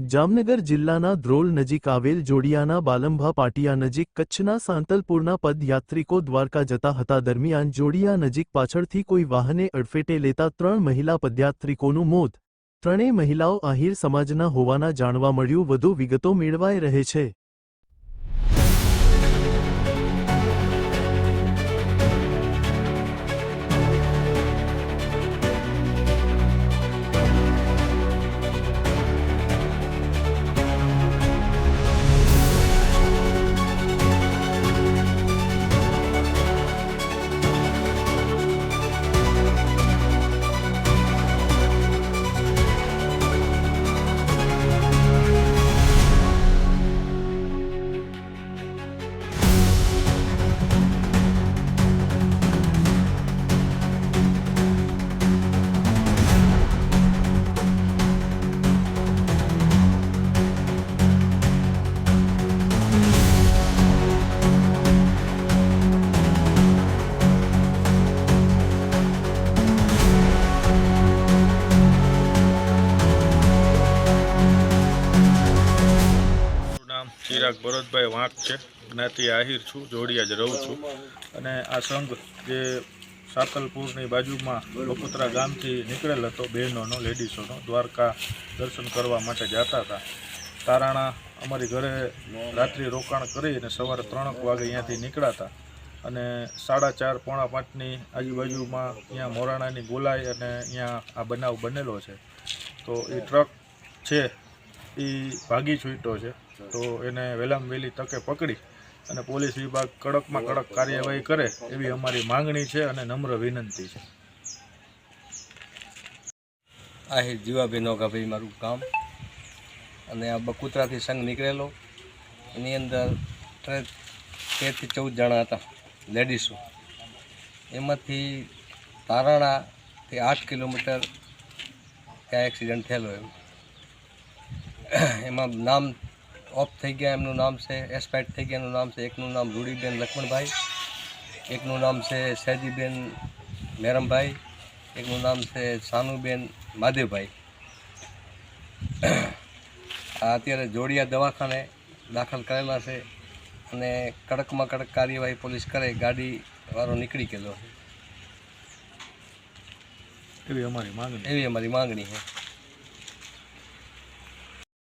જામનગર જિલ્લાના ધ્રોલ નજીક આવેલ જોડિયાના બાલંભા પાટિયા નજીક કચ્છના સાંતલપુરના પદયાત્રિકો દ્વારકા જતા હતા દરમિયાન જોડિયા નજીક પાછળથી કોઈ વાહને અડફેટે લેતા 3 મહિલા પદયાત્રિકોનું મોત। ત્રણેય મહિલાઓ આહિર સમાજના હોવાના જાણવા મળ્યું। વધુ વિગતો મેળવાઈ રહે છે। ચિરાગ ભરતભાઈ વાંક છે, જ્ઞાતિ આહિર છું, જોડિયા જ રહું છું। અને આ સંઘ જે સાતલપુરની બાજુમાં બકુતરા ગામથી નીકળેલ હતો, બહેનોનો લેડીઝોનો દ્વારકા દર્શન કરવા માટે જતા હતા। તારાણા અમારી ઘરે રાત્રિ રોકાણ કરી અને સવારે 3 વાગે અહીંયાથી નીકળ્યા હતા અને 4:30 પોણા 5ની આજુબાજુમાં અહીંયા મોરાણાની ગોલાઈ અને અહીંયા આ બનાવ બનેલો છે। તો એ ટ્રક છે એ ભાગી છૂટ્યો છે, તો એને વહેલામાં વહેલી તકે પકડી અને પોલીસ વિભાગ કડકમાં કડક કાર્યવાહી કરે એવી અમારી માંગણી છે અને નમ્ર વિનંતી છે। આહિર જીવાભાઈ નોગાભાઈ મારું ગામ, અને આ બકુતરાથી સંઘ નીકળેલો, એની અંદર 13 થી 14 જણા હતા લેડીઝો। એમાંથી તારાણાથી 8 કિલોમીટર ત્યાં એક્સિડન્ટ થયેલો। એમાં નામ ઓફ થઈ ગયા, એમનું નામ છે એક્સપાયર થઈ ગયા, એનું નામ છે, એકનું નામ રૂડીબેન લક્ષ્મણભાઈ, એકનું નામ છે સૈજીબેન મેરમભાઈ, એકનું નામ છે સાનુબેન માધવભાઈ। આ અત્યારે જોડિયા દવાખાને દાખલ કરેલા છે અને કડકમાં કડક કાર્યવાહી પોલીસ કરે, ગાડીવાળો નીકળી ગયેલો છે એવી અમારી માંગણી છે।